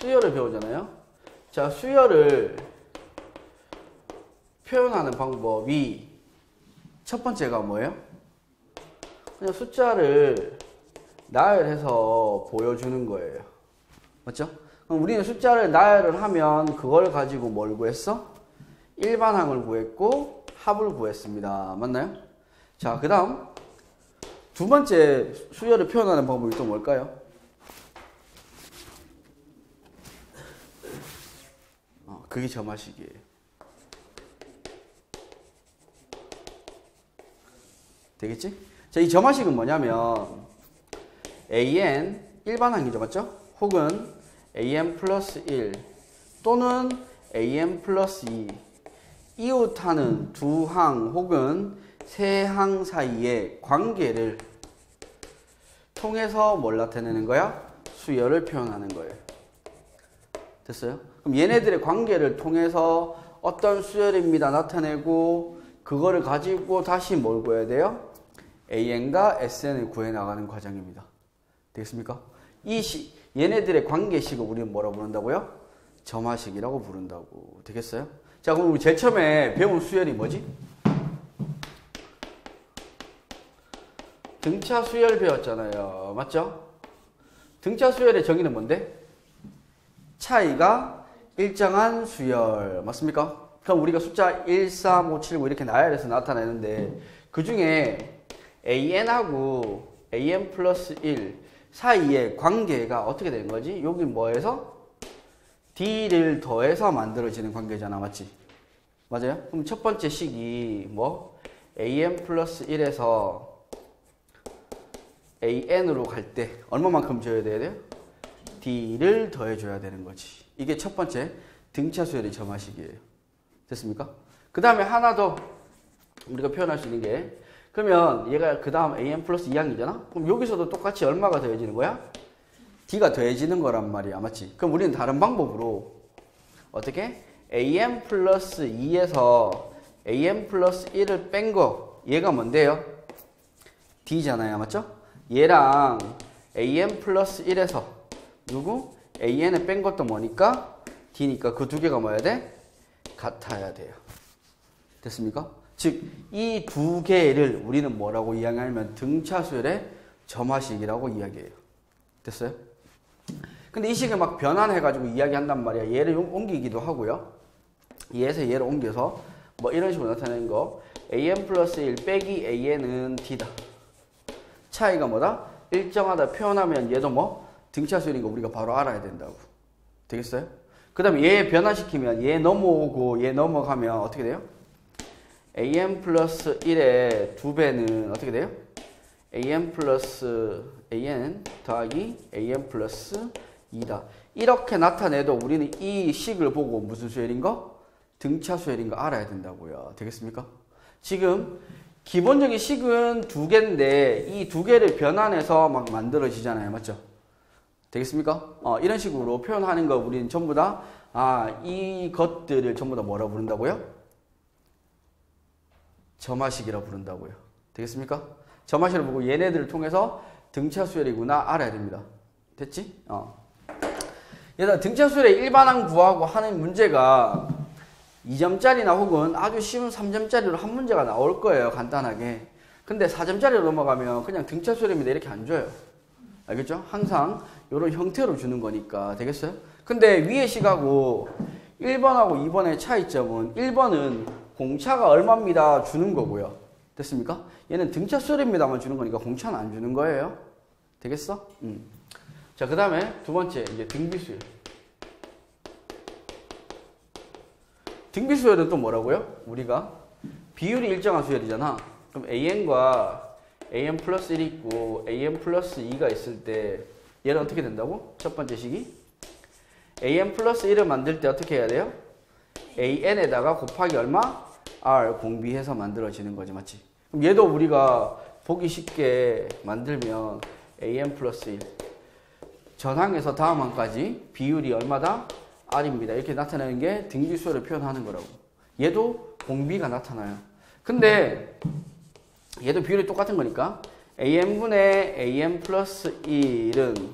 수열을 배우잖아요. 자, 수열을 표현하는 방법이 첫 번째가 뭐예요? 그냥 숫자를 나열해서 보여주는 거예요. 맞죠? 그럼 우리는 숫자를 나열을 하면 그걸 가지고 뭘 구했어? 일반항을 구했고 합을 구했습니다. 맞나요? 자, 그 다음 두 번째 수열을 표현하는 방법이 또 뭘까요? 그게 점화식이에요. 되겠지? 자, 이 점화식은 뭐냐면 an 일반항이죠. 맞죠? 혹은 an 플러스 1 또는 an 플러스 2 이웃하는 두 항 혹은 세 항 사이의 관계를 통해서 뭘 나타내는 거야? 수열을 표현하는 거예요. 됐어요? 그럼 얘네들의 관계를 통해서 어떤 수열입니다 나타내고 그거를 가지고 다시 뭘 구해야 돼요? an과 sn을 구해 나가는 과정입니다. 되겠습니까? 얘네들의 관계식을 우리는 뭐라고 부른다고요? 점화식이라고 부른다고. 되겠어요? 자, 그럼 우리 제일 처음에 배운 수열이 뭐지? 등차 수열 배웠잖아요. 맞죠? 등차 수열의 정의는 뭔데? 차이가 일정한 수열. 맞습니까? 그럼 우리가 숫자 1, 3, 5, 7, 9 이렇게 나열해서 나타내는데 그 중에 an하고 an 플러스 1 사이의 관계가 어떻게 되는 거지? 여기 뭐해서? d를 더해서 만들어지는 관계잖아. 맞지? 맞아요? 그럼 첫 번째 식이 뭐? an 플러스 1에서 an으로 갈 때 얼마만큼 줘야 돼요? d를 더해줘야 되는 거지. 이게 첫 번째 등차 수열의 점화식이에요. 됐습니까? 그 다음에 하나 더 우리가 표현할 수 있는 게 그러면 얘가 그 다음 an 플러스 2항이잖아? 그럼 여기서도 똑같이 얼마가 더해지는 거야? d가 더해지는 거란 말이야. 맞지? 그럼 우리는 다른 방법으로 어떻게? an 플러스 2에서 an 플러스 1을 뺀 거 얘가 뭔데요? d잖아요. 맞죠? 얘랑 an 플러스 1에서 누구? an을 뺀 것도 뭐니까? d니까 그 두 개가 뭐야 돼? 같아야 돼요. 됐습니까? 즉, 이 두 개를 우리는 뭐라고 이야기하냐면 등차수열의 점화식이라고 이야기해요. 됐어요? 근데 이 식을 막 변환해가지고 이야기한단 말이야. 얘를 옮기기도 하고요. 얘에서 얘를 옮겨서 뭐 이런 식으로 나타내는 거. an 플러스 1 빼기 an은 d다. 차이가 뭐다? 일정하다 표현하면 얘도 뭐? 등차수열인 거 우리가 바로 알아야 된다고. 되겠어요? 그 다음에 얘 변화시키면 얘 넘어오고 얘 넘어가면 어떻게 돼요? an 플러스 1의 2배는 어떻게 돼요? an 더하기 an 플러스 2다. 이렇게 나타내도 우리는 이 식을 보고 무슨 수열인 거? 등차 수열인 거 알아야 된다고요. 되겠습니까? 지금 기본적인 식은 두 개인데 이 두 개를 변환해서 막 만들어지잖아요. 맞죠? 되겠습니까? 이런 식으로 표현하는 거 우리는 전부 다 이것들을 전부 다 뭐라고 부른다고요? 점화식이라고 부른다고요. 되겠습니까? 점화식을 보고 얘네들을 통해서 등차 수열이구나 알아야 됩니다. 됐지? 얘들아 등차 수열의 일반항 구하고 하는 문제가 2점짜리나 혹은 아주 쉬운 3점짜리로 한 문제가 나올 거예요. 간단하게. 근데 4점짜리로 넘어가면 그냥 등차 수열입니다. 이렇게 안 줘요. 알겠죠? 항상 이런 형태로 주는 거니까. 되겠어요? 근데 위에 식하고 1번하고 2번의 차이점은 1번은 공차가 얼마입니다 주는 거고요. 됐습니까? 얘는 등차 수열입니다만 주는 거니까 공차는 안 주는 거예요. 되겠어? 자, 그 다음에 두 번째 이제 등비수열. 등비수열은 또 뭐라고요? 우리가 비율이 일정한 수열이잖아. 그럼 an과 an 플러스 1이 있고 an 플러스 2가 있을 때 얘는 어떻게 된다고? 첫 번째 식이 an 플러스 1을 만들 때 어떻게 해야 돼요? an에다가 곱하기 얼마? r 공비해서 만들어지는 거지. 맞지? 그럼 얘도 우리가 보기 쉽게 만들면 an 플러스 1 전항에서 다음 항까지 비율이 얼마다? r입니다. 이렇게 나타내는 게 등비수열을 표현하는 거라고. 얘도 공비가 나타나요. 근데 얘도 비율이 똑같은 거니까 an분의 an 플러스 1은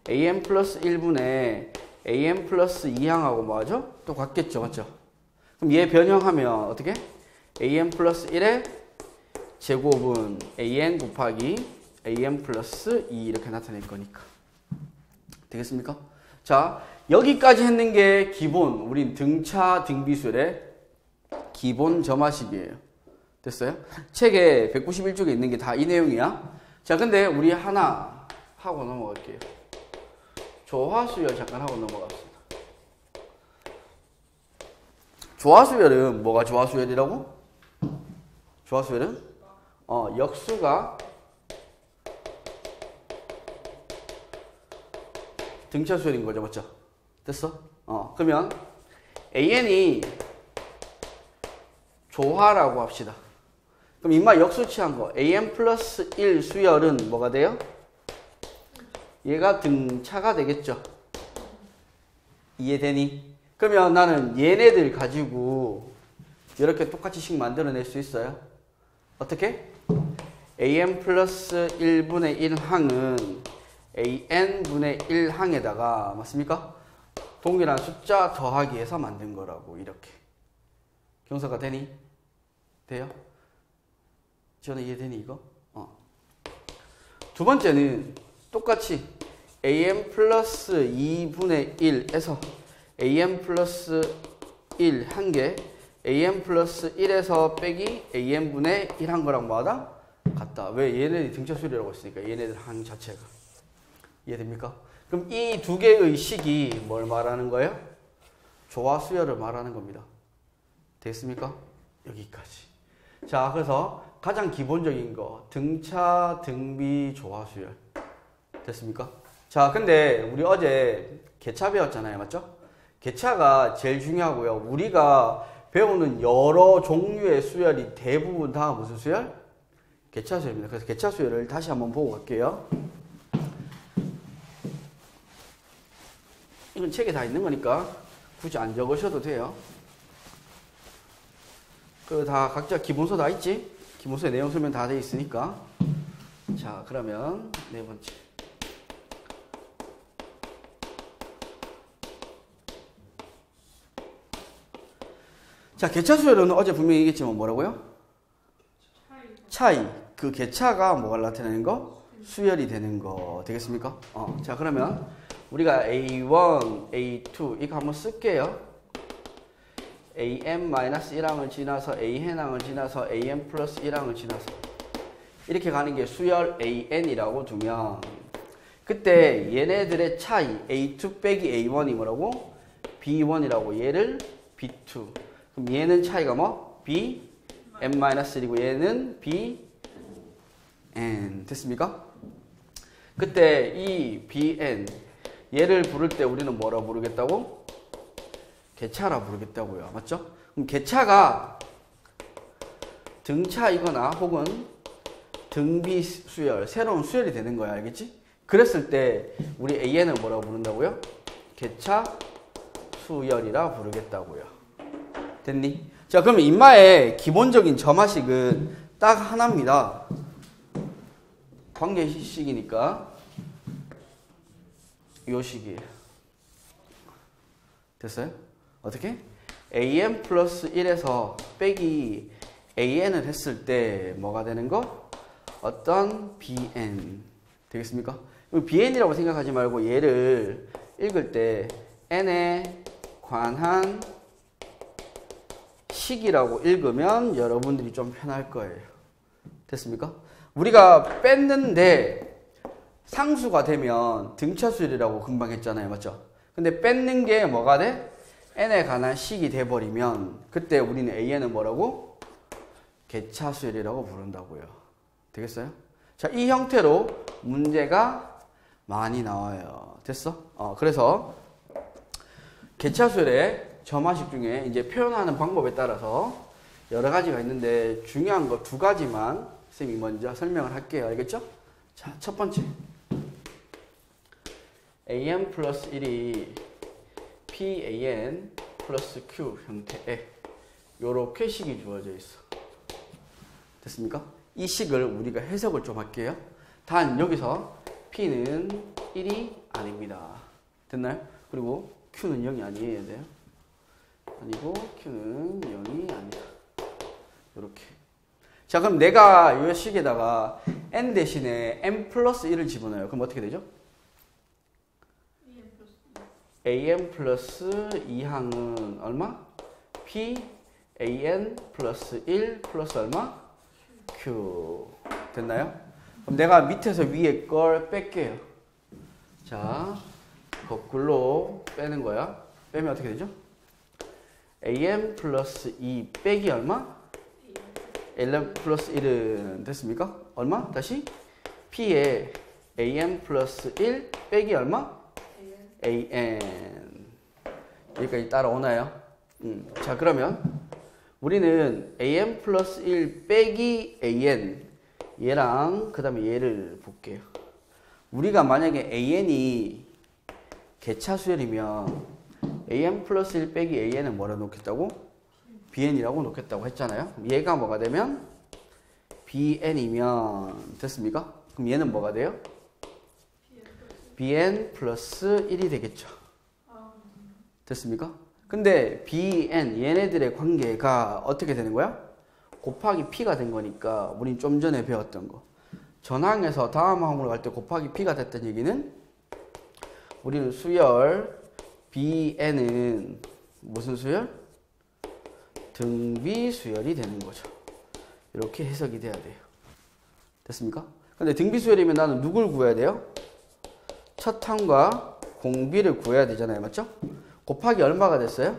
an 플러스 1분의 an 플러스 2항하고 뭐하죠? 똑같겠죠. 맞죠? 그럼 얘 변형하면 어떻게? an 플러스 1의 제곱은 an 곱하기 an 플러스 2 이렇게 나타낼 거니까. 되겠습니까? 자, 여기까지 했는 게 기본, 우린 등차 등비수열의 기본 점화식이에요. 됐어요? 책에 191쪽에 있는 게 다 이 내용이야. 자, 근데 우리 하나 하고 넘어갈게요. 조화수열 잠깐 하고 넘어갑시다. 조화수열은 뭐가 조화수열이라고? 조화수열은 역수가 등차수열인 거죠. 맞죠? 됐어? 그러면 an이 조화라고 합시다. 그럼 임마 역수 취한 거 an 플러스 1 수열은 뭐가 돼요? 얘가 등차가 되겠죠. 이해되니? 그러면 나는 얘네들 가지고 이렇게 똑같이 식 만들어낼 수 있어요. 어떻게? an 플러스 1분의 1항은 an분의 1항에다가 맞습니까? 동일한 숫자 더하기 해서 만든 거라고. 이렇게 경사가 되니? 돼요? 지원아 이해되니 이거? 두 번째는 똑같이 an 플러스 2분의 1에서 an 플러스 1 한 개 an 플러스 1에서 빼기 an분의 1 한 거랑 뭐하다? 같다. 왜? 얘네들이 등차수열이라고 했으니까 얘네들 항 자체가. 이해됩니까? 그럼 이 두 개의 식이 뭘 말하는 거예요? 조화수열을 말하는 겁니다. 됐습니까? 여기까지. 자, 그래서 가장 기본적인 거 등차, 등비, 조화수열. 됐습니까? 자, 근데 우리 어제 개차 배웠잖아요. 맞죠? 개차가 제일 중요하고요. 우리가 배우는 여러 종류의 수열이 대부분 다 무슨 수열? 개차 수열입니다. 그래서 개차 수열을 다시 한번 보고 갈게요. 이건 책에 다 있는 거니까 굳이 안 적으셔도 돼요. 그 다 각자 기본서 다 있지? 기본서에 내용 설명 다 돼 있으니까. 자, 그러면 네 번째. 자, 개차 수열은 어제 분명히 얘기했지만 뭐라고요? 차이. 그 개차가 뭐가 나타내는 거? 수열이 되는 거. 되겠습니까? 자, 그러면 우리가 A1, A2 이거 한번 쓸게요. an-1항을 지나서 a항을 지나서 an 플러스 1항을 지나서 이렇게 가는 게 수열 an이라고 두면 그때 얘네들의 차이 A2 빼기 A1이 뭐라고? B1이라고. 얘를 B2. 그럼 얘는 차이가 뭐? Bn-1이고 얘는 Bn. 됐습니까? 그때 이 Bn 얘를 부를 때 우리는 뭐라고 부르겠다고? 개차라 부르겠다고요. 맞죠? 그럼 개차가 등차이거나 혹은 등비 수열, 새로운 수열이 되는 거야. 알겠지? 그랬을 때 우리 an을 뭐라고 부른다고요? 개차 수열이라 부르겠다고요. 됐니? 자, 그러면 인마의 기본적인 점화식은 딱 하나입니다. 관계식이니까 요 식이에요. 됐어요? 어떻게? an 플러스 1에서 빼기 an을 했을 때 뭐가 되는 거? 어떤 bn. 되겠습니까? bn이라고 생각하지 말고 얘를 읽을 때 n에 관한 식이라고 읽으면 여러분들이 좀 편할 거예요. 됐습니까? 우리가 뺐는데 상수가 되면 등차수열이라고 금방 했잖아요. 맞죠? 근데 뺏는 게 뭐가 돼? n에 관한 식이 돼버리면 그때 우리는 an은 뭐라고? 개차수열이라고 부른다고요. 되겠어요? 자, 이 형태로 문제가 많이 나와요. 됐어? 그래서 개차수열의 점화식 중에 이제 표현하는 방법에 따라서 여러 가지가 있는데 중요한 거 두 가지만 선생님이 먼저 설명을 할게요. 알겠죠? 자, 첫 번째. an 플러스 1이 pan 플러스 q 형태에 요렇게 식이 주어져 있어. 됐습니까? 이 식을 우리가 해석을 좀 할게요. 단 여기서 p는 1이 아닙니다. 됐나요? 그리고 Q는 0이 아니어야 돼요. 아니고 Q는 0이 아니다. 이렇게. 자, 그럼 내가 이 식에다가 n 대신에 n 플러스 1을 집어넣어요. 그럼 어떻게 되죠? an 플러스 2항은 얼마? p an 플러스 1 플러스 얼마? q. 됐나요? 그럼 내가 밑에서 위에 걸 뺄게요. 자, 거꾸로 빼는 거야. 빼면 어떻게 되죠? an 플러스 2 빼기 얼마? an 플러스 1은 됐습니까? 얼마? 다시 p에 an 플러스 1 빼기 얼마? an. 여기까지 따라오나요? 자, 그러면 우리는 an 플러스 1 빼기 an 얘랑 그 다음에 얘를 볼게요. 우리가 만약에 an이 개차수열이면 an 플러스 1 빼기 an을 뭐라 놓겠다고? bn이라고 놓겠다고 했잖아요. 얘가 뭐가 되면 bn이면 됐습니까? 그럼 얘는 뭐가 돼요? bn 플러스 1이 되겠죠. 됐습니까? 근데 bn 얘네들의 관계가 어떻게 되는 거야? 곱하기 p가 된 거니까 우린 좀 전에 배웠던 거. 전항에서 다음 항으로 갈 때 곱하기 p가 됐던 얘기는 우리는 수열 bn은 무슨 수열? 등비 수열이 되는 거죠. 이렇게 해석이 돼야 돼요. 됐습니까? 근데 등비 수열이면 나는 누굴 구해야 돼요? 첫 항과 공비를 구해야 되잖아요. 맞죠? 곱하기 얼마가 됐어요?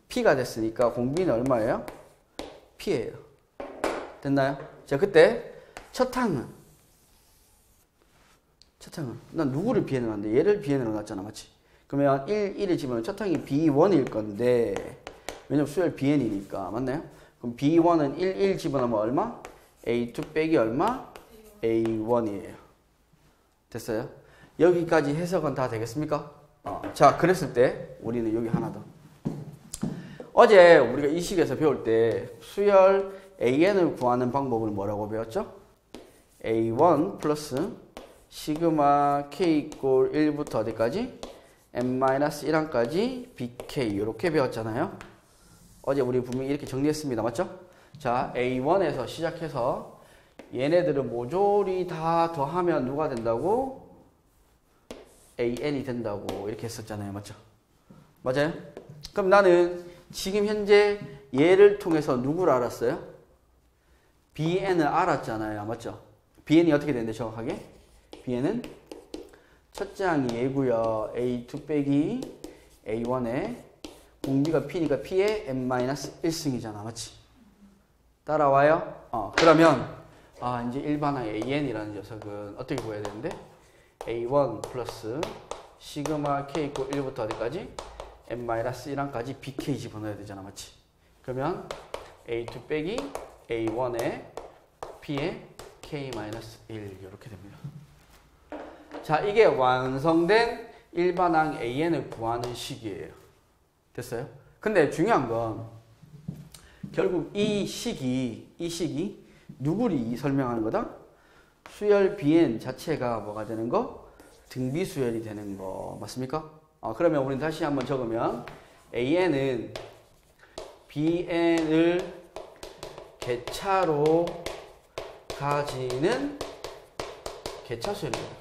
p가 됐으니까 공비는 얼마예요? p예요. 됐나요? 자, 그때 첫 항은 난 누구를 bn으로 놨는데 얘를 bn으로 놨잖아. 맞지? 그러면 1을 집으면 첫 항이 b1일 건데 왜냐면 수열 bn이니까. 맞나요? 그럼 b1은 1 집어넣으면 얼마? a2 빼기 얼마? a1이에요. 됐어요? 여기까지 해석은 다 되겠습니까? 자, 그랬을 때 우리는 여기 하나 더. 어제 우리가 이 식에서 배울 때 수열 an을 구하는 방법을 뭐라고 배웠죠? a1 플러스 시그마 k 이꼴 1부터 어디까지? n-1항까지 bk 이렇게 배웠잖아요. 어제 우리 분명히 이렇게 정리했습니다. 맞죠? 자, a1에서 시작해서 얘네들은 모조리 다 더하면 누가 된다고? an이 된다고 이렇게 했었잖아요. 맞죠? 맞아요? 그럼 나는 지금 현재 얘를 통해서 누구를 알았어요? bn을 알았잖아요. 맞죠? bn이 어떻게 되는데 정확하게? bn은 첫째 항이 얘고요. a2 빼기 a1에 공비가 p니까 p의 n-1승이잖아. 맞지? 따라와요? 그러면 이제 일반항 an이라는 녀석은 어떻게 구해야 되는데? a1 플러스 시그마 k 이꼴 1부터 어디까지? n-1항까지 bk 집어넣어야 되잖아. 맞지? 그러면 a2 빼기 a1에 p의 k-1 이렇게 됩니다. 자, 이게 완성된 일반항 an을 구하는 식이에요. 됐어요? 근데 중요한 건 결국 이 식이 누구를 설명하는 거다? 수열 bn 자체가 뭐가 되는 거? 등비 수열이 되는 거. 맞습니까? 그러면 우리는 다시 한번 적으면 an은 bn을 개차로 가지는 개차 수열입니다.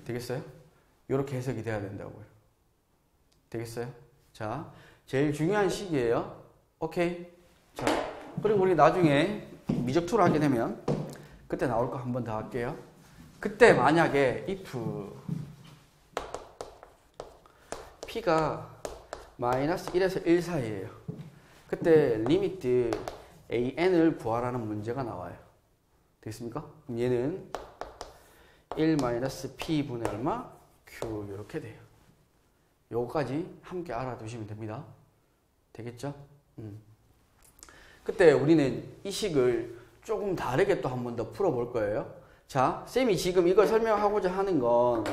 되겠어요? 이렇게 해석이 돼야 된다고요. 되겠어요? 자, 제일 중요한 식이에요. 오케이? 자, 그리고 우리 나중에 미적투를 하게 되면 그때 나올 거 한 번 더 할게요. 그때 만약에 if p가 마이너스 1에서 1 사이에요. 그때 리미트 an을 구하라는 문제가 나와요. 되겠습니까? 그럼 얘는 1-p 분의 얼마? q 이렇게 돼요. 요거까지 함께 알아두시면 됩니다. 되겠죠? 그때 우리는 이 식을 조금 다르게 또 한 번 더 풀어볼 거예요. 자, 쌤이 지금 이걸 설명하고자 하는 건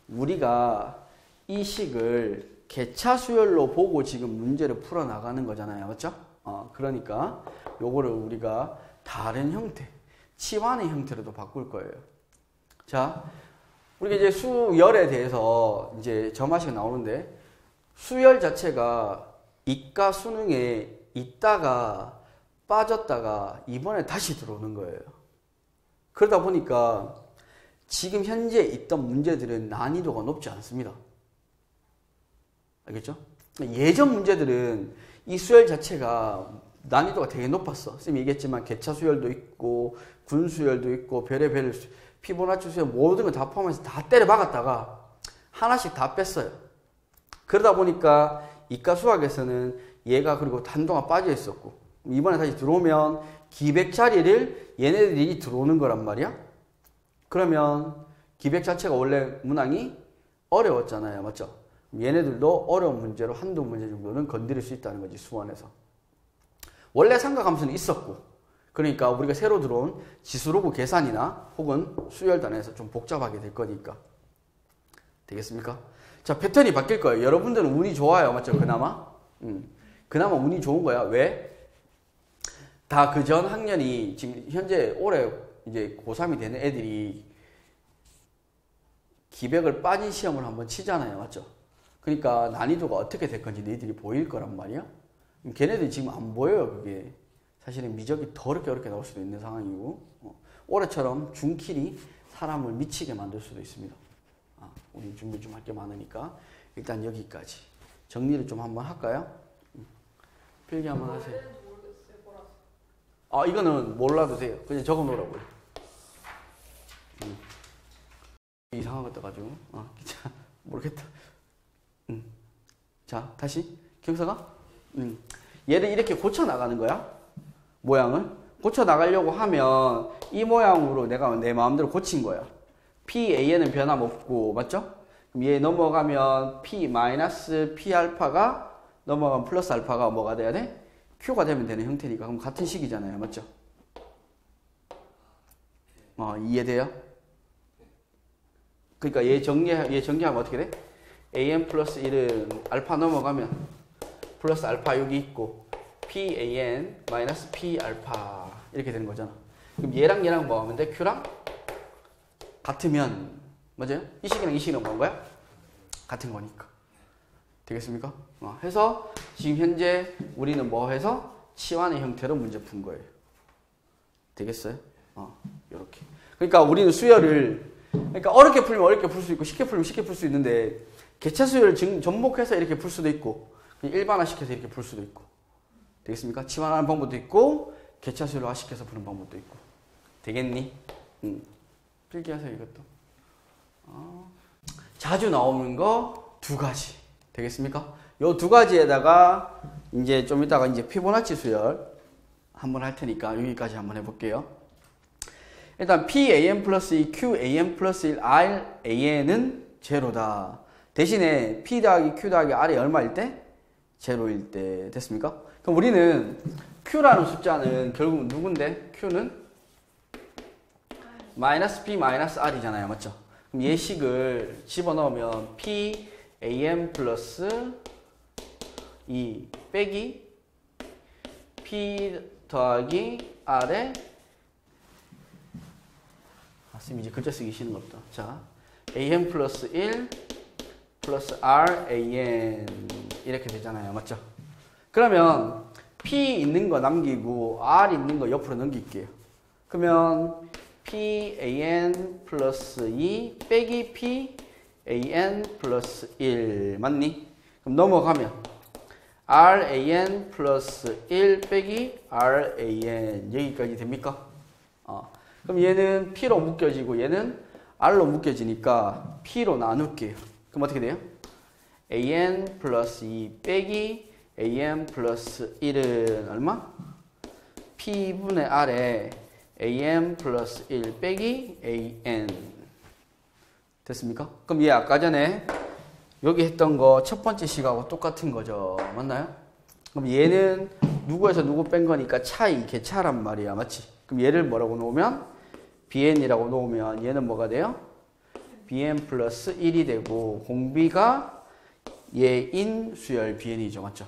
우리가 이 식을 개차수열로 보고 지금 문제를 풀어나가는 거잖아요. 맞죠? 그러니까 요거를 우리가 다른 형태, 치환의 형태로도 바꿀 거예요. 자, 우리가 이제 수열에 대해서 이제 점화식 나오는데 수열 자체가 이과 수능에 있다가 빠졌다가 이번에 다시 들어오는 거예요. 그러다 보니까 지금 현재 있던 문제들은 난이도가 높지 않습니다. 알겠죠? 예전 문제들은 이 수열 자체가 난이도가 되게 높았어. 선생님이 얘기했지만 개차 수열도 있고 군 수열도 있고 별의별 피보나치 수열 모든 걸 다 포함해서 다 때려 박았다가 하나씩 다 뺐어요. 그러다 보니까 이과 수학에서는 얘가 그리고 한동안 빠져 있었고 이번에 다시 들어오면 기백 자리를 얘네들이 들어오는 거란 말이야. 그러면 기백 자체가 원래 문항이 어려웠잖아요. 맞죠? 얘네들도 어려운 문제로 한두 문제 정도는 건드릴 수 있다는 거지, 수원에서. 원래 삼각함수는 있었고, 그러니까 우리가 새로 들어온 지수로그 계산이나 혹은 수열단에서 좀 복잡하게 될 거니까. 되겠습니까? 자, 패턴이 바뀔 거예요. 여러분들은 운이 좋아요. 맞죠? 그나마? 그나마 운이 좋은 거야. 왜? 다 그 전 학년이 지금 현재 올해 이제 고3이 되는 애들이 기백을 빠진 시험을 한번 치잖아요. 맞죠? 그러니까 난이도가 어떻게 될 건지 너희들이 보일 거란 말이야. 걔네들이 지금 안 보여요. 그게 사실은 미적이 더 어렵게 나올 수도 있는 상황이고 올해처럼 중킬이 사람을 미치게 만들 수도 있습니다. 우리 준비 좀 할 게 많으니까 일단 여기까지 정리를 좀 한번 할까요? 필기 한번 하세요. 이거는 몰라도 돼요. 그냥 적어 놓으라고요. 이상한 거 떠가지고 모르겠다. 자, 다시 경서가 얘를 이렇게 고쳐 나가는 거야. 모양을 고쳐 나가려고 하면 이 모양으로 내가 내 마음대로 고친 거야. PAN은 변함없고, 맞죠? 그럼 얘 넘어가면 P 알파가 넘어가면 플러스 알파가 뭐가 돼야 돼? Q가 되면 되는 형태니까. 그럼 같은 식이잖아요. 맞죠? 이해돼요? 그러니까 얘 정리하면 어떻게 돼? AN 플러스 1은 알파 넘어가면 플러스 알파 여기 있고 PAN 마이너스 P 알파 이렇게 되는 거잖아. 그럼 얘랑 뭐 하면 돼? Q랑 같으면 맞아요? 이 식이랑 이 식이랑 뭐한 거야? 같은 거니까. 되겠습니까? 해서 지금 현재 우리는 뭐 해서 치환의 형태로 문제 푼 거예요. 되겠어요? 요렇게. 그러니까 우리는 수열을 그러니까 어렵게 풀면 어렵게 풀 수 있고 쉽게 풀면 쉽게 풀 수 있는데 개차 수열을 접목해서 이렇게 풀 수도 있고 일반화 시켜서 이렇게 풀 수도 있고. 되겠습니까? 치환하는 방법도 있고 개차 수열을 화시켜서 푸는 방법도 있고. 되겠니? 필기하세요 이것도. 자주 나오는 거 두 가지. 되겠습니까? 요 두 가지에다가 이제 좀 이따가 이제 피보나치 수열 한번 할 테니까 여기까지 한번 해볼게요. 일단 PAN 플러스 2, QAN 플러스 1, RAN은 제로다. 대신에 P 더하기 Q 더하기 R이 얼마일 때? 제로일 때. 됐습니까? 그럼 우리는 Q라는 숫자는 결국 누군데? Q는 마이너스 P 마이너스 R이잖아요. 맞죠? 그럼 예식을 집어넣으면 PAN 플러스 2 빼기 P 더하기 R에 선생님 이제 글자 쓰기 싫은 거 없다. 자, AN 플러스 1 플러스 RAN 이렇게 되잖아요. 맞죠? 그러면 P 있는 거 남기고 R 있는 거 옆으로 넘길게요. 그러면 PAN 플러스 2 빼기 PAN 플러스 1 맞니? 그럼 넘어가면 RAN 플러스 1 빼기 RAN 여기까지 됩니까? 그럼 얘는 P로 묶여지고 얘는 R로 묶여지니까 P로 나눌게요. 그럼 어떻게 돼요? AN 플러스 2 빼기 AN 플러스 1은 얼마? P분의 R에 AN 플러스 1 빼기 AN 됐습니까? 그럼 얘 아까 전에 여기 했던 거 첫 번째 식하고 똑같은 거죠. 맞나요? 그럼 얘는 누구에서 누구 뺀 거니까 차이, 개차란 말이야. 맞지? 그럼 얘를 뭐라고 놓으면 BN이라고 놓으면 얘는 뭐가 돼요? BN 플러스 1이 되고 공비가 얘인 수열 BN이죠. 맞죠?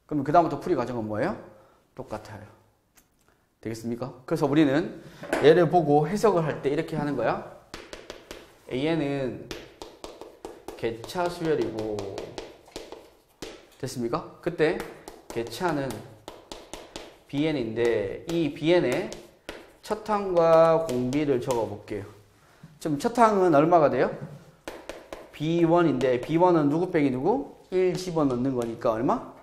그럼 그 다음부터 풀이 과정은 뭐예요? 똑같아요. 되겠습니까? 그래서 우리는 얘를 보고 해석을 할 때 이렇게 하는 거야. AN은 개차 수열이고 됐습니까? 그때 개차는 BN인데 이 BN에 첫 항과 공비를 적어 볼게요. 지금 첫 항은 얼마가 돼요? B1인데 B1은 누구 빼기 누구? 1 집어넣는 거니까 얼마?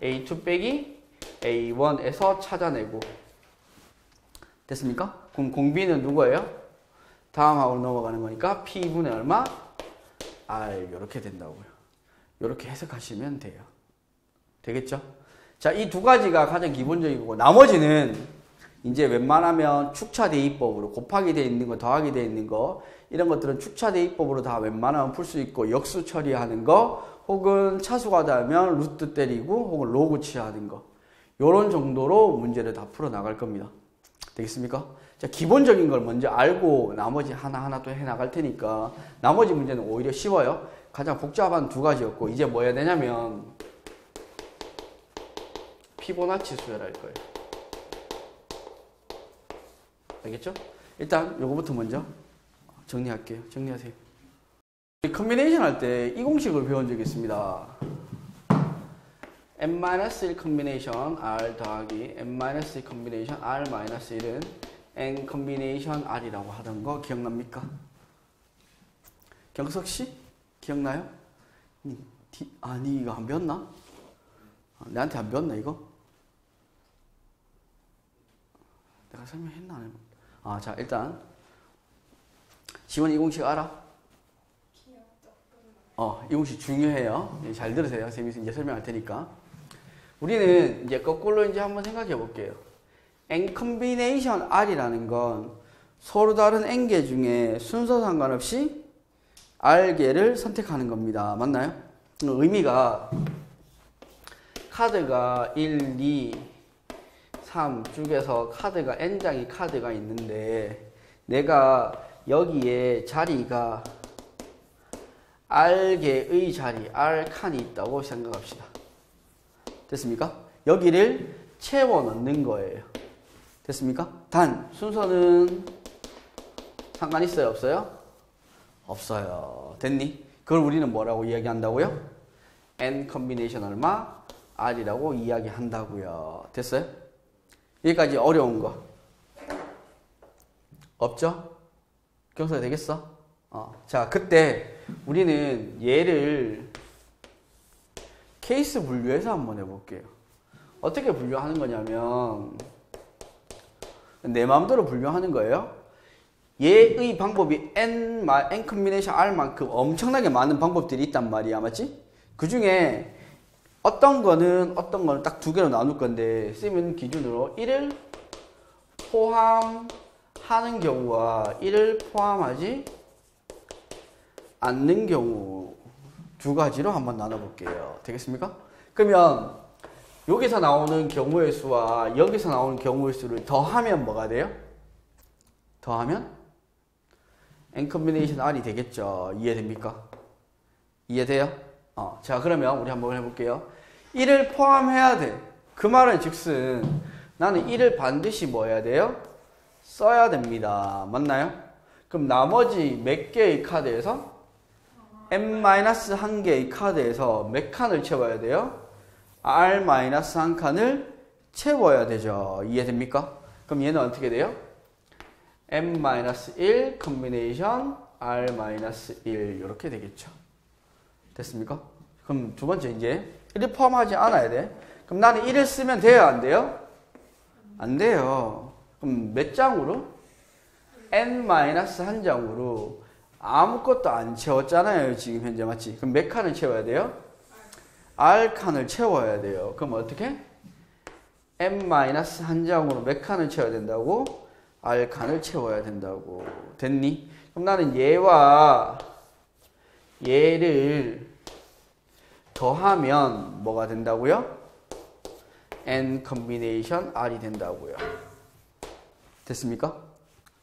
A2 빼기 A1에서 찾아내고 됐습니까? 그럼 공비는 누구예요? 다음 항으로 넘어가는 거니까 P분의 얼마? R 이렇게 된다고요. 이렇게 해석하시면 돼요. 되겠죠? 자, 이 두 가지가 가장 기본적이고 나머지는 이제 웬만하면 축차대입법으로 곱하기 돼 있는 거, 더하기 돼 있는 거 이런 것들은 축차대입법으로 다 웬만하면 풀 수 있고 역수 처리하는 거 혹은 차수가 닿으면 루트 때리고 혹은 로그 취하는 거 요런 정도로 문제를 다 풀어 나갈 겁니다. 되겠습니까? 자, 기본적인 걸 먼저 알고 나머지 하나하나 또 해 나갈 테니까 나머지 문제는 오히려 쉬워요. 가장 복잡한 두 가지였고 이제 뭐 해야 되냐면 피보나치 수열할 거예요. 알겠죠? 일단 요거부터 먼저 정리할게요. 정리하세요. 컨비네이션 할 때 이 공식을 배운 적이 있습니다. n-1 컨비네이션 r 더하기 n-1 컨비네이션 r-1은 n 컨비네이션 r이라고 하던 거 기억납니까? 경석씨? 기억나요? 니 이거 안 배웠나? 내한테 안 배웠나 이거? 내가 설명했나 안 했나? 자 일단 지원이 이 공식 알아? 이 공식 중요해요. 잘 들으세요. 선생님이 이제 설명할 테니까. 우리는 이제 거꾸로 이제 한번 생각해 볼게요. n 컨비네이션 r이라는 건 서로 다른 n개 중에 순서 상관없이 r개를 선택하는 겁니다. 맞나요? 의미가 카드가 1, 2, 3 쭉에서 카드가 n장의 카드가 있는데 내가 여기에 자리가 R개의 자리, R칸이 있다고 생각합시다. 됐습니까? 여기를 채워 넣는 거예요. 됐습니까? 단, 순서는 상관 있어요? 없어요? 없어요. 됐니? 그걸 우리는 뭐라고 이야기한다고요? N 컨비네이션 얼마? R이라고 이야기한다고요. 됐어요? 여기까지 어려운 거 없죠? 경서가 되겠어? 자, 그때 우리는 얘를 케이스 분류해서 한번 해볼게요. 어떻게 분류하는 거냐면 내 마음대로 분류하는 거예요. 얘의 방법이 n 컨비네이션 r만큼 엄청나게 많은 방법들이 있단 말이야. 맞지? 그 중에 어떤 거는 딱 두 개로 나눌 건데 쓰면 기준으로 1을 포함하는 경우와 1을 포함하지 않는 경우 두 가지로 한번 나눠볼게요. 되겠습니까? 그러면 여기서 나오는 경우의 수와 여기서 나오는 경우의 수를 더하면 뭐가 돼요? 더하면 n 컨비네이션 r이 되겠죠. 이해됩니까? 이해돼요? 자, 그러면 우리 한번 해볼게요. 1을 포함해야 돼. 그 말은 즉슨 나는 1을 반드시 뭐 해야 돼요? 써야 됩니다. 맞나요? 그럼 나머지 몇 개의 카드에서 n-1개의 카드에서 몇 칸을 채워야 돼요? r-1칸을 채워야 되죠. 이해됩니까? 그럼 얘는 어떻게 돼요? n-1 컨비네이션 r-1 이렇게 되겠죠. 됐습니까? 그럼 두 번째 이제 1을 포함하지 않아야 돼. 그럼 나는 1을 쓰면 돼요? 안 돼요? 안 돼요. 그럼 몇 장으로? n-1 장으로 아무것도 안 채웠잖아요. 지금 현재 맞지? 그럼 몇 칸을 채워야 돼요? R칸을 채워야 돼요. 그럼 어떻게? n-1 장으로 몇 칸을 채워야 된다고? R칸을 채워야 된다고. 됐니? 그럼 나는 얘와 얘를 더하면 뭐가 된다고요? n 컨비네이션 r이 된다고요. 됐습니까?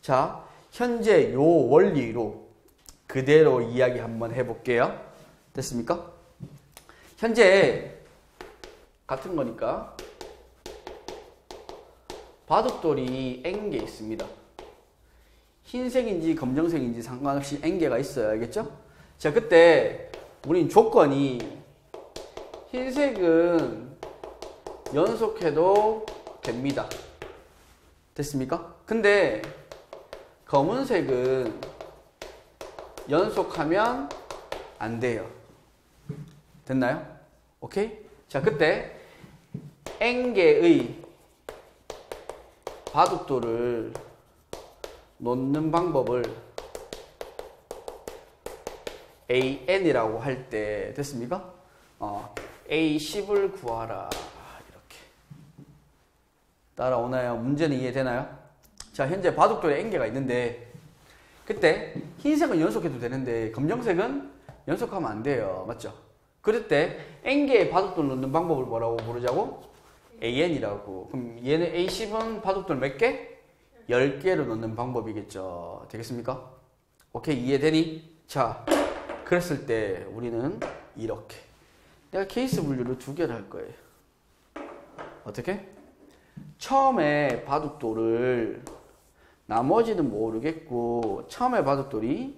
자, 현재 요 원리로 그대로 이야기 한번 해볼게요. 됐습니까? 현재 같은 거니까 바둑돌이 n개 있습니다. 흰색인지 검정색인지 상관없이 n개가 있어요. 알겠죠? 자, 그때 우린 조건이 흰색은 연속해도 됩니다. 됐습니까? 근데 검은색은 연속하면 안 돼요. 됐나요? 오케이? 자, 그때 n개의 바둑돌을 놓는 방법을 an이라고 할 때 됐습니까? A10을 구하라. 이렇게 따라오나요? 문제는 이해되나요? 자, 현재 바둑돌에 n개가 있는데 그때 흰색은 연속해도 되는데 검정색은 연속하면 안 돼요. 맞죠? 그럴 때 n개의 바둑돌 놓는 방법을 뭐라고 부르자고? an이라고. 그럼 얘는 A10은 바둑돌 몇 개? 10개로 놓는 방법이겠죠. 되겠습니까? 오케이, 이해되니? 자, 그랬을 때 우리는 이렇게 내가 케이스 분류를 2개를 할 거예요. 어떻게? 처음에 바둑돌을 나머지는 모르겠고 처음에 바둑돌이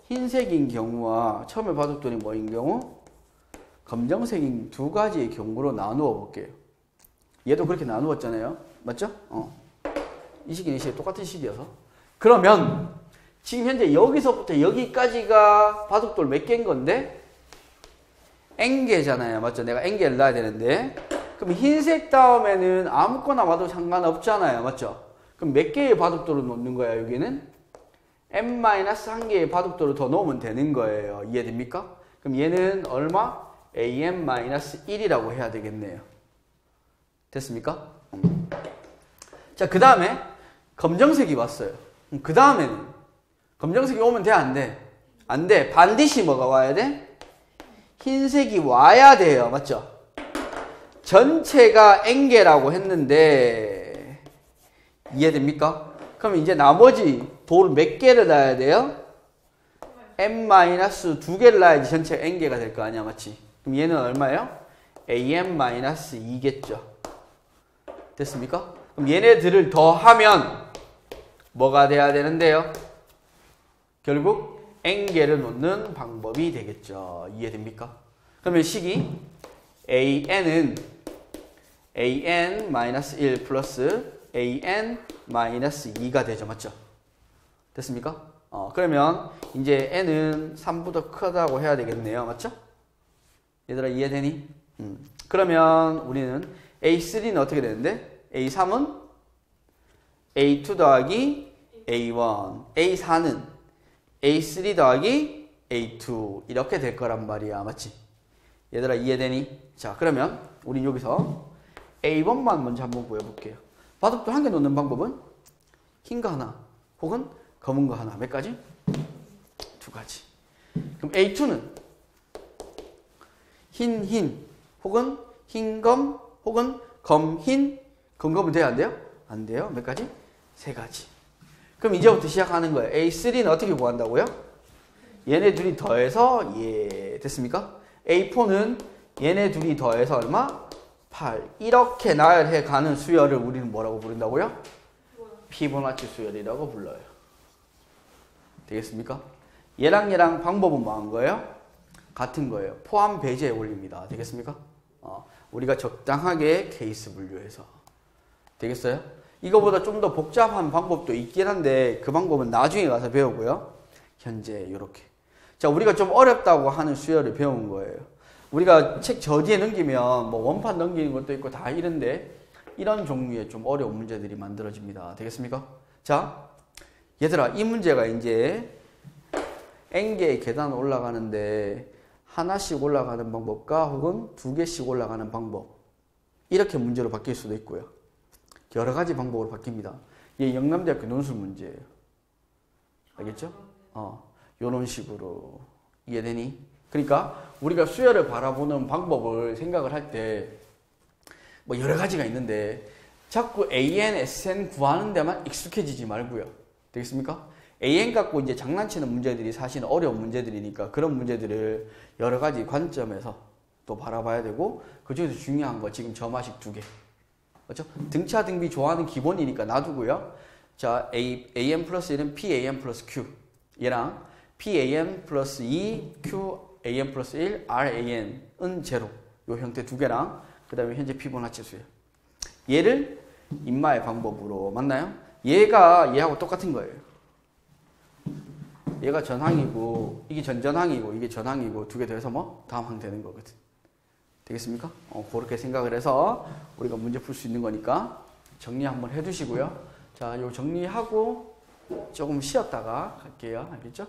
흰색인 경우와 처음에 바둑돌이 뭐인 경우? 검정색인 두 가지의 경우로 나누어 볼게요. 얘도 그렇게 나누었잖아요. 맞죠? 이 시기는 이 시기 똑같은 시기여서. 그러면 지금 현재 여기서부터 여기까지가 바둑돌 몇 개인 건데? n개잖아요. 맞죠? 내가 n개를 넣어야 되는데 그럼 흰색 다음에는 아무거나 와도 상관없잖아요. 맞죠? 그럼 몇 개의 바둑돌을 놓는 거야 여기는? n-1개의 바둑돌을 더 놓으면 되는 거예요. 이해됩니까? 그럼 얘는 얼마? an-1이라고 해야 되겠네요. 됐습니까? 자, 그 다음에 검정색이 왔어요. 그 다음에는 검정색이 오면 돼? 안 돼? 안 돼. 반드시 뭐가 와야 돼? 흰색이 와야 돼요. 맞죠? 전체가 n개라고 했는데 이해됩니까? 그럼 이제 나머지 돌 몇 개를 놔야 돼요? n-2개를 놔야지 전체 n개가 될 거 아니야. 맞지? 그럼 얘는 얼마예요? an-2겠죠. 됐습니까? 그럼 얘네들을 더하면 뭐가 돼야 되는데요? 결국 n개를 놓는 방법이 되겠죠. 이해됩니까? 그러면 식이 an은 an-1 플러스 an-2가 되죠. 맞죠? 됐습니까? 그러면 이제 n은 3보다 크다고 해야 되겠네요. 맞죠? 얘들아 이해되니? 그러면 우리는 A3는 어떻게 되는데? A3은 A2 더하기 A1, A4는 A3 더하기 A2 이렇게 될 거란 말이야. 맞지? 얘들아 이해되니? 자, 그러면 우리 여기서 A1만 먼저 한번 구해볼게요. 바둑돌 한 개 놓는 방법은 흰 거 하나 혹은 검은 거 하나. 몇 가지? 2가지. 그럼 A2는 흰 혹은 흰검 혹은 검흰. 검검은 돼야 안 돼요? 안 돼요. 몇 가지? 3가지. 그럼 이제부터 시작하는 거예요. A3는 어떻게 구한다고요? 얘네 둘이 더해서 됐습니까? A4는 얘네 둘이 더해서 얼마? 8. 이렇게 나열해 가는 수열을 우리는 뭐라고 부른다고요? 피보나치 수열이라고 불러요. 되겠습니까? 얘랑 방법은 뭐한 거예요? 같은 거예요. 포함 배제의 원리입니다. 되겠습니까? 우리가 적당하게 케이스 분류해서. 되겠어요? 이거보다 좀 더 복잡한 방법도 있긴 한데 그 방법은 나중에 가서 배우고요. 현재 이렇게. 자, 우리가 좀 어렵다고 하는 수열을 배운 거예요. 우리가 책 저 뒤에 넘기면 뭐 원판 넘기는 것도 있고 다 이런데 이런 종류의 좀 어려운 문제들이 만들어집니다. 되겠습니까? 자, 얘들아 이 문제가 이제 n개의 계단 올라가는데 하나씩 올라가는 방법과 혹은 2개씩 올라가는 방법 이렇게 문제로 바뀔 수도 있고요. 여러 가지 방법으로 바뀝니다. 이게 영남대학교 논술 문제예요. 알겠죠? 요런 식으로 이해되니? 그러니까 우리가 수열을 바라보는 방법을 생각을 할 때 뭐 여러 가지가 있는데 자꾸 AN, SN 구하는 데만 익숙해지지 말고요. 되겠습니까? AN 갖고 이제 장난치는 문제들이 사실 어려운 문제들이니까 그런 문제들을 여러 가지 관점에서 또 바라봐야 되고 그 중에서 중요한 거 지금 점화식 2개. 그렇죠? 등차 등비 좋아하는 기본이니까 놔두고요. 자, AN 플러스 1은 PAN 플러스 Q. 얘랑 PAN 플러스 2, QAN 플러스 1, RAN은 제로. 요 형태 두 개랑 그 다음에 현재 피보나치 수예요. 얘를 인마의 방법으로 맞나요? 얘가 얘하고 똑같은 거예요. 얘가 전항이고 이게 전전항이고 이게 전항이고 두 개 더해서 뭐 다음 항 되는 거거든. 되겠습니까? 그렇게 생각을 해서 우리가 문제 풀 수 있는 거니까 정리 한번 해두시고요. 자, 요 정리하고 조금 쉬었다가 갈게요. 알겠죠?